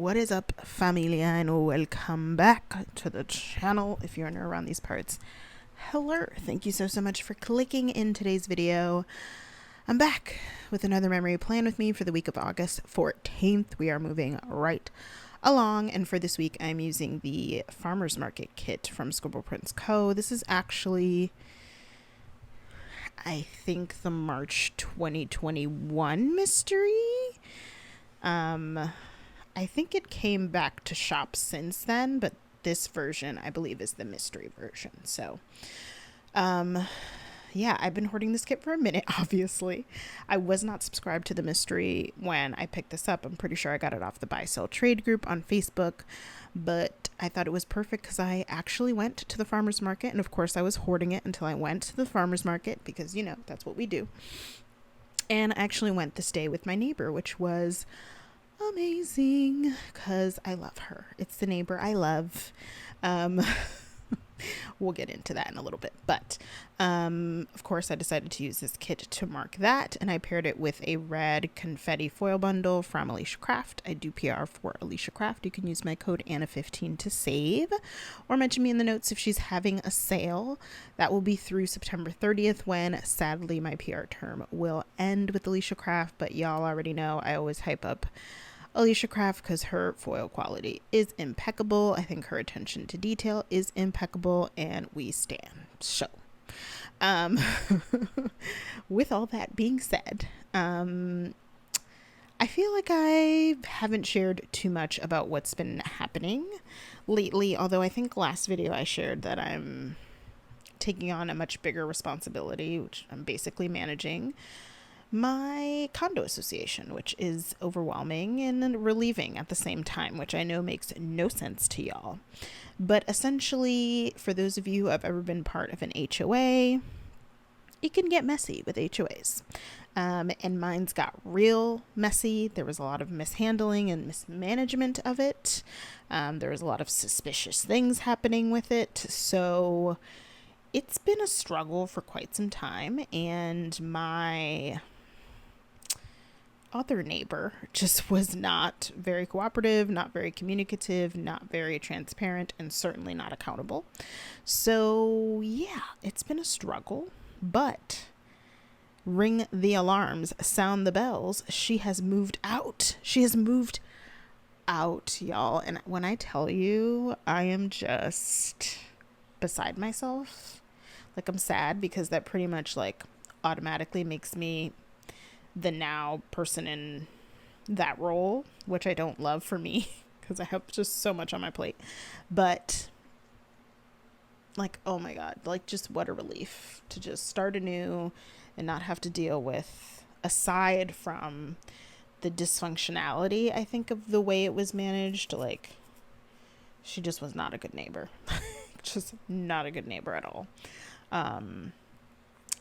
What is up, familia, and welcome back to the channel if you're new around these parts. Hello, thank you so much for clicking in today's video. I'm back with another memory plan with me for the week of August 14th. We are moving right along, and for this week I'm using the Farmer's Market kit from Scribble Prints Co. This is actually, I think, the March 2021 mystery. I think it came back to shop since then, but this version I believe is the mystery version. So yeah, I've been hoarding this kit for a minute. Obviously I was not subscribed to the mystery when I picked this up. I'm pretty sure I got it off the buy sell trade group on Facebook, but I thought it was perfect because I actually went to the farmer's market, and of course I was hoarding it until I went to the farmer's market because, you know, that's what we do. And I actually went this day with my neighbor, which was amazing because I love her. It's the neighbor I love. We'll get into that in a little bit, but of course I decided to use this kit to mark that, and I paired it with a red confetti foil bundle from Alicia Craft. I do PR for Alicia Craft. You can use my code Anna15 to save, or mention me in the notes if she's having a sale. That will be through September 30th, when sadly my PR term will end with Alicia Craft, but y'all already know I always hype up Alicia Craft because her foil quality is impeccable. I think her attention to detail is impeccable, and we stand. So with all that being said, I feel like I haven't shared too much about what's been happening lately, although I think last video I shared that I'm taking on a much bigger responsibility, which I'm basically managing my condo association, which is overwhelming and relieving at the same time, which I know makes no sense to y'all. But essentially, for those of you who have ever been part of an HOA, it can get messy with HOAs. And mine's got real messy. There was a lot of mishandling and mismanagement of it. There was a lot of suspicious things happening with it. So it's been a struggle for quite some time, and my other neighbor just was not very cooperative, not very communicative, not very transparent, and certainly not accountable. So yeah, it's been a struggle, but ring the alarms, sound the bells. She has moved out. She has moved out, y'all. And when I tell you, I am just beside myself. Like, I'm sad because that pretty much like automatically makes me the now person in that role, which I don't love for me because I have just so much on my plate. But like, oh my God, like, just what a relief to just start anew and not have to deal with, aside from the dysfunctionality, I think, of the way it was managed. Like, she just was not a good neighbor. Just not a good neighbor at all.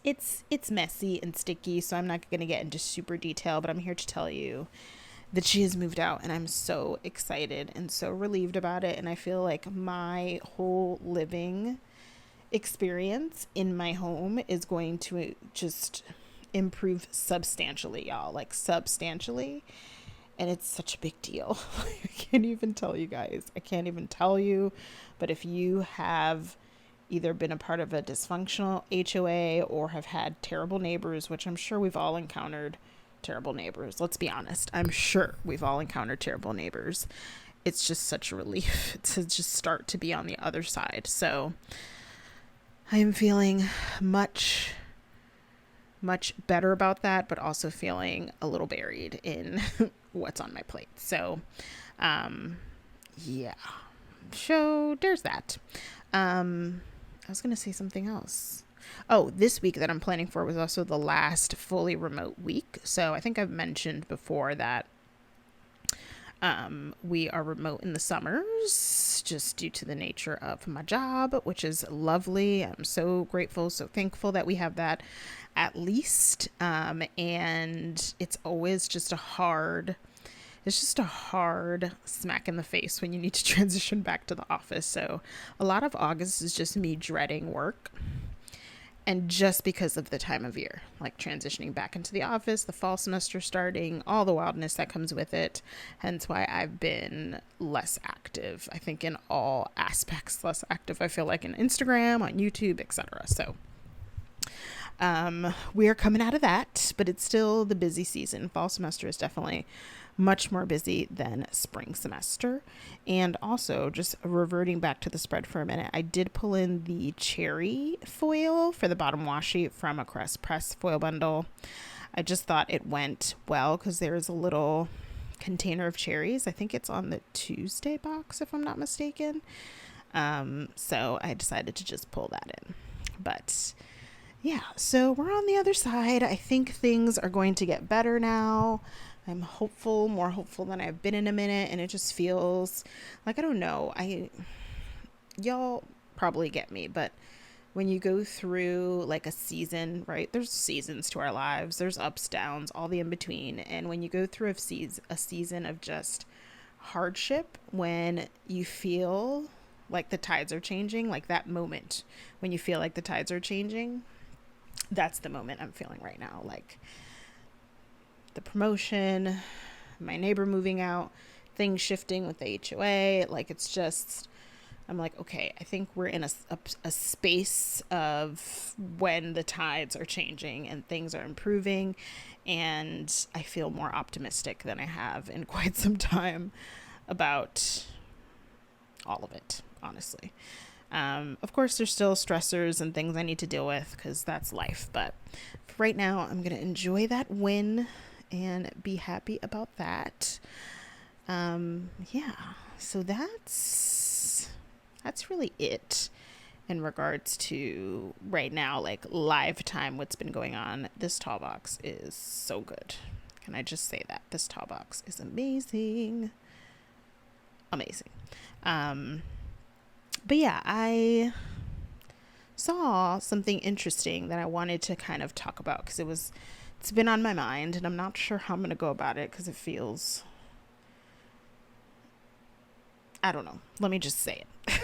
It's messy and sticky, so I'm not going to get into super detail, but I'm here to tell you that she has moved out, and I'm so excited and so relieved about it. And I feel like my whole living experience in my home is going to just improve substantially, y'all, like substantially. And it's such a big deal. I can't even tell you guys. I can't even tell you. But if you have either been a part of a dysfunctional HOA or have had terrible neighbors, which I'm sure we've all encountered terrible neighbors. Let's be honest. I'm sure we've all encountered terrible neighbors. It's just such a relief to just start to be on the other side. So I am feeling much better about that, but also feeling a little buried in what's on my plate. So yeah, so there's that. I was going to say something else. Oh, this week that I'm planning for was also the last fully remote week. So I think I've mentioned before that we are remote in the summers just due to the nature of my job, which is lovely. I'm so grateful, so thankful that we have that at least. And it's always just a hard smack in the face when you need to transition back to the office. So a lot of August is just me dreading work. And just because of the time of year, like transitioning back into the office, the fall semester starting, all the wildness that comes with it. Hence why I've been less active, I think, in all aspects, less active, I feel like, in Instagram, on YouTube, etc. So we are coming out of that, but it's still the busy season. Fall semester is definitely much more busy than spring semester. And also, just reverting back to the spread for a minute, I did pull in the cherry foil for the bottom washi from a press foil bundle. I just thought it went well because there is a little container of cherries. I think it's on the Tuesday box, if I'm not mistaken. So I decided to just pull that in. But yeah, so we're on the other side. I think things are going to get better now. I'm hopeful, more hopeful than I've been in a minute, and it just feels like, I don't know, y'all probably get me, but when you go through like a season, right, there's seasons to our lives, there's ups, downs, all the in between, and when you go through a season of just hardship, when you feel like the tides are changing, like that moment when you feel like the tides are changing, that's the moment I'm feeling right now. Like the promotion, my neighbor moving out, things shifting with the HOA. Like, it's just, I'm like, okay, I think we're in a space of when the tides are changing and things are improving. And I feel more optimistic than I have in quite some time about all of it, honestly. Of course, there's still stressors and things I need to deal with because that's life. But for right now, I'm going to enjoy that win and be happy about that. Yeah, so that's really it in regards to right now, like live time, what's been going on. This tall box is so good. Can I just say that? This tall box is amazing. Amazing. But yeah, I saw something interesting that I wanted to kind of talk about because it's been on my mind, and I'm not sure how I'm going to go about it because it feels, I don't know. Let me just say it.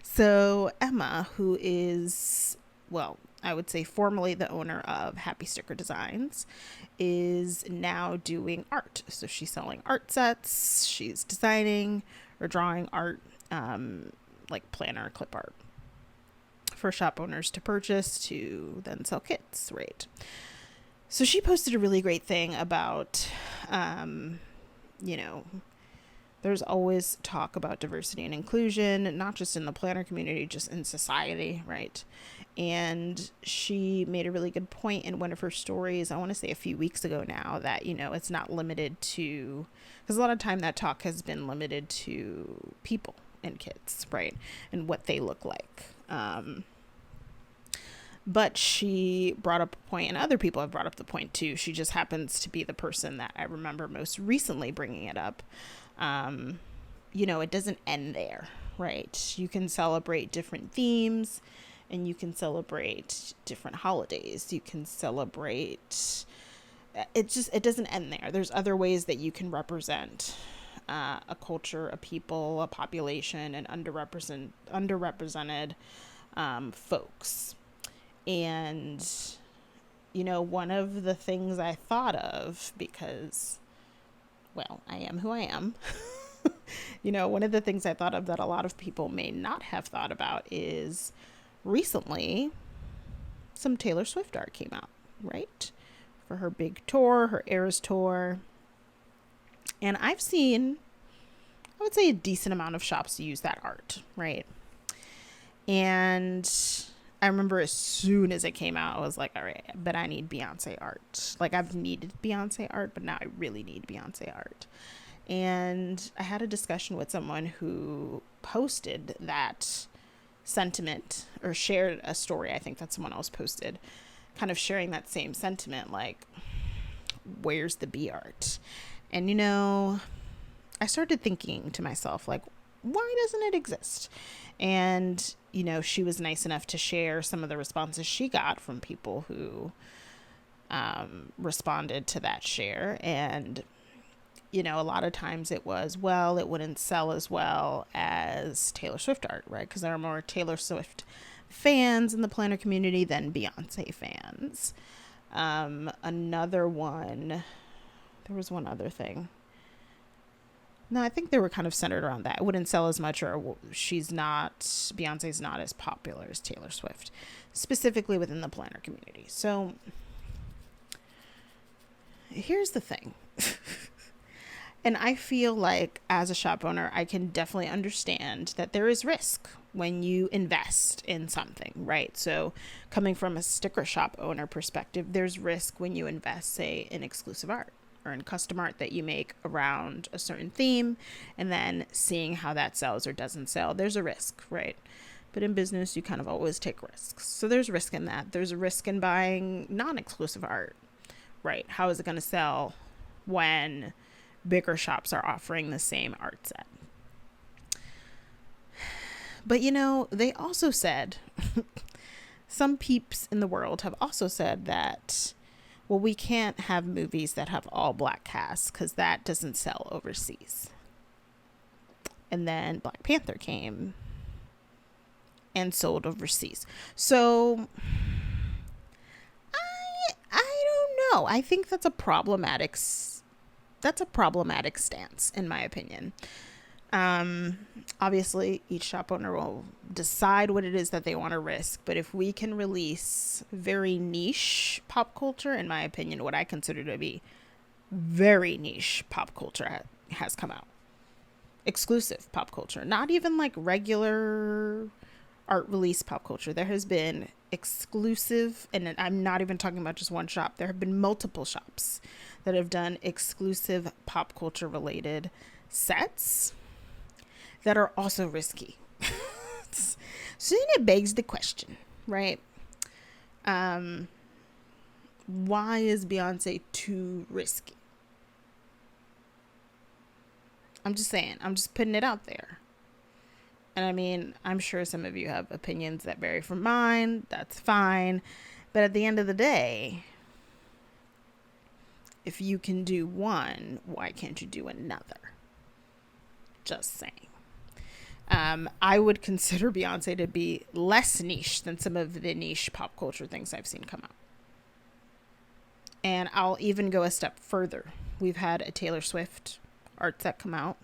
So Emma, who is, well, I would say formerly the owner of Happy Sticker Designs, is now doing art. So she's selling art sets. She's designing or drawing art, like planner, clip art for shop owners to purchase to then sell kits, right? So she posted a really great thing about, there's always talk about diversity and inclusion, not just in the planner community, just in society, right? And she made a really good point in one of her stories, I want to say a few weeks ago now, that, it's not limited to, because a lot of time that talk has been limited to people and kids, right? And what they look like. But she brought up a point, and other people have brought up the point too. She just happens to be the person that I remember most recently bringing it up. It doesn't end there, right? You can celebrate different themes, and you can celebrate different holidays. You can celebrate, it doesn't end there. There's other ways that you can represent a culture, a people, a population, and underrepresented folks. And, one of the things I thought of, because, well, I am who I am, one of the things I thought of that a lot of people may not have thought about is recently some Taylor Swift art came out, right? For her big tour, her Eras tour. And I've seen, I would say, a decent amount of shops use that art, right? And I remember as soon as it came out, I was like, all right, but I need Beyonce art. Like, I've needed Beyonce art, but now I really need Beyonce art. And I had a discussion with someone who posted that sentiment, or shared a story, I think that someone else posted, kind of sharing that same sentiment, like, where's the B art? And, I started thinking to myself, like, why doesn't it exist? And, she was nice enough to share some of the responses she got from people who responded to that share. And, a lot of times it was, well, it wouldn't sell as well as Taylor Swift art, right? Because there are more Taylor Swift fans in the planner community than Beyonce fans. Another one, there was one other thing. No, I think they were kind of centered around that. It wouldn't sell as much, or Beyonce's not as popular as Taylor Swift, specifically within the planner community. So here's the thing. And I feel like as a shop owner, I can definitely understand that there is risk when you invest in something, right? So coming from a sticker shop owner perspective, there's risk when you invest, say, in exclusive art or in custom art that you make around a certain theme, and then seeing how that sells or doesn't sell. There's a risk, right? But in business, you kind of always take risks. So there's risk in that. There's a risk in buying non-exclusive art, right? How is it going to sell when bigger shops are offering the same art set? But, they also said, some peeps in the world have also said that, well, we can't have movies that have all black casts because that doesn't sell overseas. And then Black Panther came and sold overseas. So I don't know. I think that's a problematic stance, in my opinion. Obviously, each shop owner will decide what it is that they want to risk. But if we can release very niche pop culture, in my opinion, what I consider to be very niche pop culture has come out. Exclusive pop culture, not even like regular art release pop culture. There has been exclusive, and I'm not even talking about just one shop. There have been multiple shops that have done exclusive pop culture related sets that are also risky. So then it begs the question, right? Why is Beyonce too risky? I'm just saying, I'm just putting it out there. And I mean, I'm sure some of you have opinions that vary from mine. That's fine. But at the end of the day, if you can do one, why can't you do another? Just saying. I would consider Beyonce to be less niche than some of the niche pop culture things I've seen come out. And I'll even go a step further. We've had a Taylor Swift art set come out.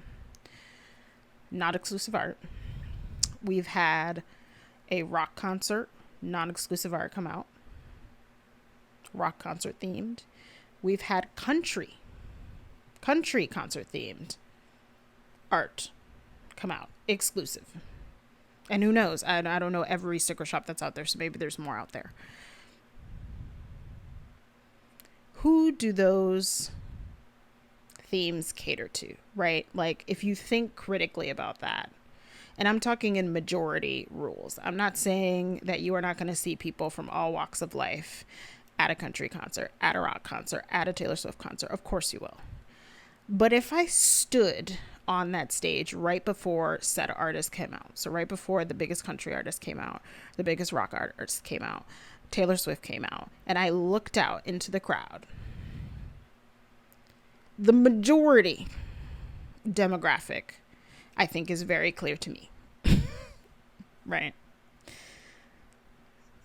Not exclusive art. We've had a rock concert, non-exclusive art come out. Rock concert themed. We've had country concert themed art come out, exclusive. And who knows? I don't know every sticker shop that's out there, so maybe there's more out there. Who do those themes cater to, right? Like, if you think critically about that, and I'm talking in majority rules. I'm not saying that you are not going to see people from all walks of life at a country concert, at a rock concert, at a Taylor Swift concert. Of course you will. But if I stood on that stage right before said artist came out, so right before the biggest country artist came out, the biggest rock artist came out, Taylor Swift came out, and I looked out into the crowd, the majority demographic, I think, is very clear to me. Right?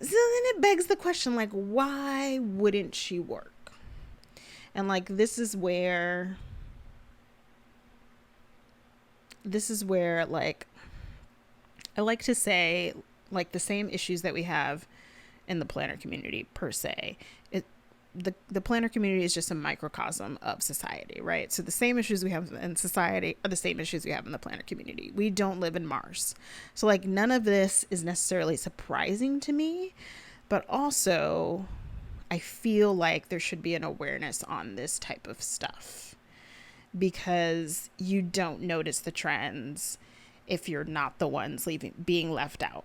So then it begs the question, like, why wouldn't she work? And like, this is where like, I like to say, like, the same issues that we have in the planner community per se, the planner community is just a microcosm of society, right? So the same issues we have in society are the same issues we have in the planner community. We don't live in Mars. So like, none of this is necessarily surprising to me, but also I feel like there should be an awareness on this type of stuff, because you don't notice the trends if you're not the ones being left out.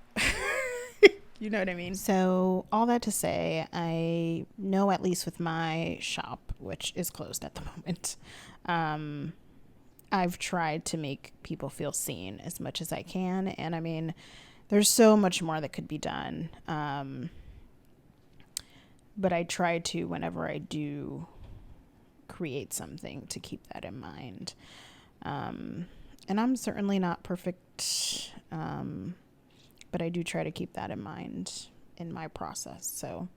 You know what I mean? So all that to say, I know, at least with my shop, which is closed at the moment, I've tried to make people feel seen as much as I can. And I mean, there's so much more that could be done. But I try to, whenever I do create something, to keep that in mind. And I'm certainly not perfect. But I do try to keep that in mind in my process. So,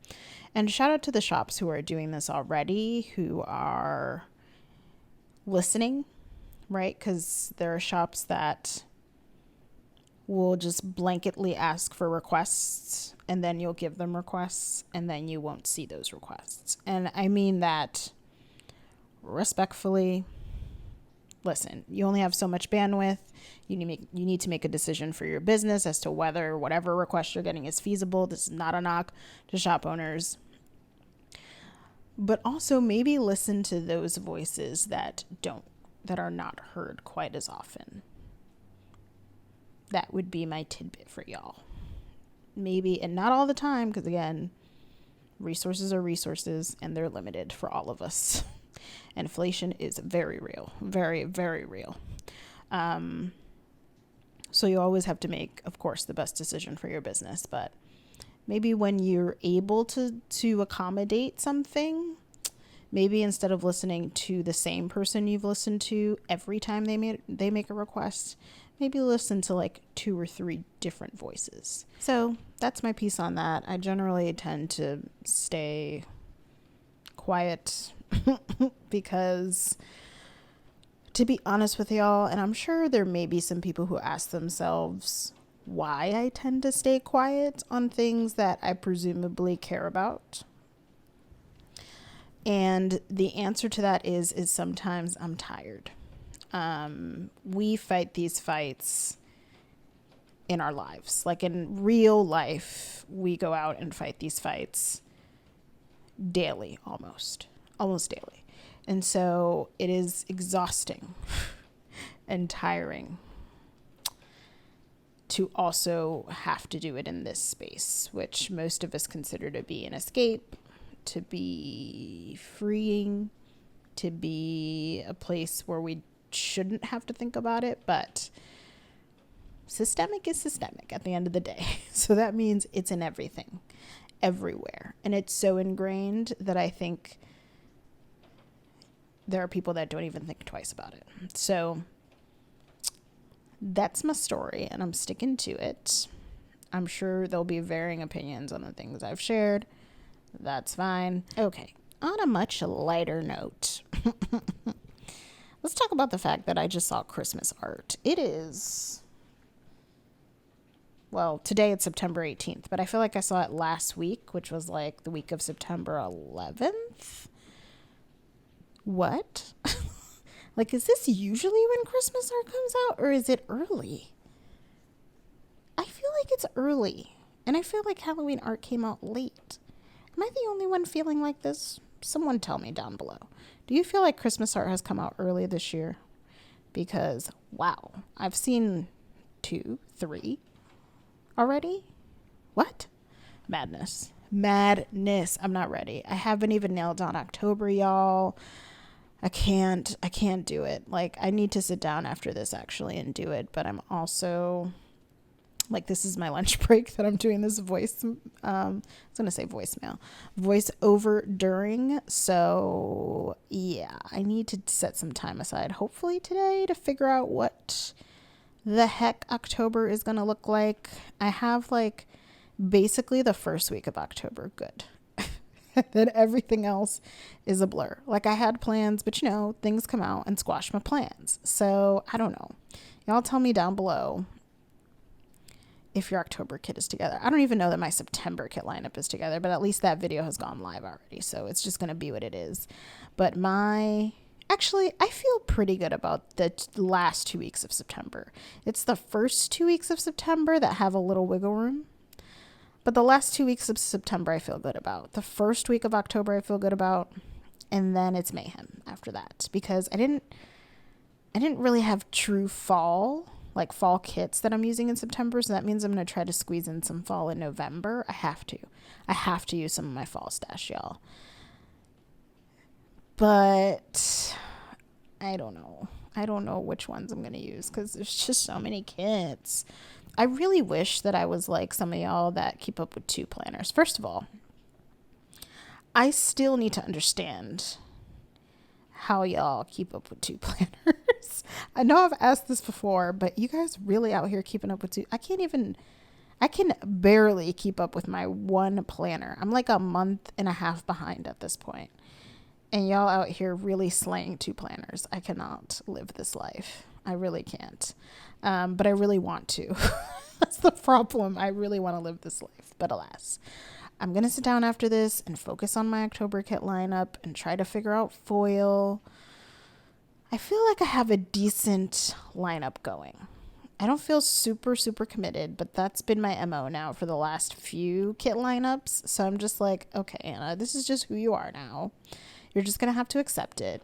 and shout out to the shops who are doing this already, who are listening, right? Because there are shops that will just blanketly ask for requests, and then you'll give them requests, and then you won't see those requests. And I mean that respectfully. Listen, you only have so much bandwidth. You need to make a decision for your business as to whether whatever request you're getting is feasible. This is not a knock to shop owners. But also maybe listen to those voices that are not heard quite as often. That would be my tidbit for y'all. Maybe, and not all the time, because again, resources are resources and they're limited for all of us. Inflation is very real, very, very real. So you always have to make, of course, the best decision for your business. But maybe when you're able to accommodate something, maybe instead of listening to the same person you've listened to every time they make a request, maybe listen to like 2 or 3 different voices. So that's my piece on that. I generally tend to stay quiet because, to be honest with y'all, and I'm sure there may be some people who ask themselves why I tend to stay quiet on things that I presumably care about. And the answer to that is sometimes I'm tired. We fight these fights in our lives. Like in real life, we go out and fight these fights daily, almost daily. And so it is exhausting and tiring to also have to do it in this space, which most of us consider to be an escape, to be freeing, to be a place where we shouldn't have to think about it. But systemic is systemic at the end of the day. So that means it's in everything, everywhere. And it's so ingrained that I think there are people that don't even think twice about it. So that's my story, and I'm sticking to it. I'm sure there'll be varying opinions on the things I've shared. That's fine. Okay, on a much lighter note, let's talk about the fact that I just saw Christmas art. It is, well, today it's September 18th, but I feel like I saw it last week, which was like the week of September 11th. What? Like, is this usually when Christmas art comes out, or is it early? I feel like it's early, and I feel like Halloween art came out late. Am I the only one feeling like this? Someone tell me down below. Do you feel like Christmas art has come out early this year? Because, wow, I've seen 2, 3 already. What? Madness. I'm not ready. I haven't even nailed down October, y'all. I can't do it. Like, I need to sit down after this actually and do it. But I'm also, like, this is my lunch break that I'm doing this voice. I was going to say voice over during. So yeah, I need to set some time aside, hopefully today, to figure out what the heck October is going to look like. I have like basically the first week of October good. Then everything else is a blur. Like, I had plans, but things come out and squash my plans. So I don't know. Y'all tell me down below if your October kit is together. I don't even know that my September kit lineup is together, but at least that video has gone live already. So it's just going to be what it is. But actually, I feel pretty good about the last 2 weeks of September. It's the first 2 weeks of September that have a little wiggle room. But the last 2 weeks of September, I feel good about. The first week of October, I feel good about. And then it's mayhem after that. Because I didn't really have true fall kits that I'm using in September. So that means I'm going to try to squeeze in some fall in November. I have to use some of my fall stash, y'all. But I don't know. I don't know which ones I'm going to use because there's just so many kits. I really wish that I was like some of y'all that keep up with 2 planners. First of all, I still need to understand how y'all keep up with 2 planners. I know I've asked this before, but you guys really out here keeping up with 2. I I can barely keep up with my one planner. I'm like a month and a half behind at this point. And y'all out here really slaying 2 planners. I cannot live this life. I really can't. But I really want to. That's the problem. I really want to live this life. But alas, I'm going to sit down after this and focus on my October kit lineup and try to figure out foil. I feel like I have a decent lineup going. I don't feel super, super committed, but that's been my MO now for the last few kit lineups. So I'm just like, okay, Anna, this is just who you are now. You're just going to have to accept it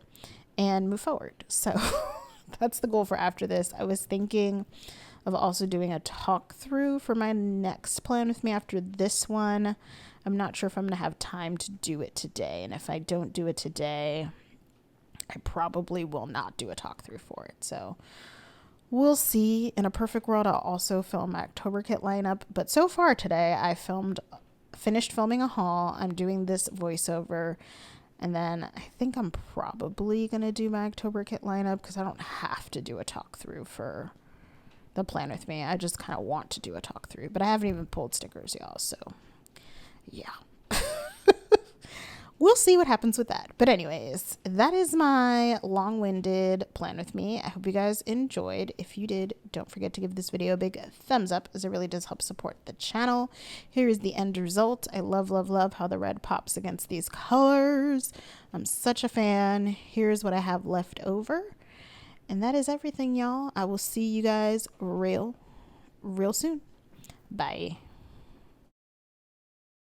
and move forward. So that's the goal for after this. I was thinking of also doing a talk through for my next plan with me after this one. I'm not sure if I'm going to have time to do it today. And if I don't do it today, I probably will not do a talk through for it. So we'll see. In a perfect world, I'll also film my October kit lineup. But so far today, I finished filming a haul. I'm doing this voiceover. And then I think I'm probably going to do my October kit lineup because I don't have to do a talk through for the plan with me. I just kind of want to do a talk through. But I haven't even pulled stickers, y'all. So, yeah. We'll see what happens with that. But anyways, that is my long-winded plan with me. I hope you guys enjoyed. If you did, don't forget to give this video a big thumbs up as it really does help support the channel. Here is the end result. I love, love, love how the red pops against these colors. I'm such a fan. Here's what I have left over. And that is everything, y'all. I will see you guys real soon. Bye.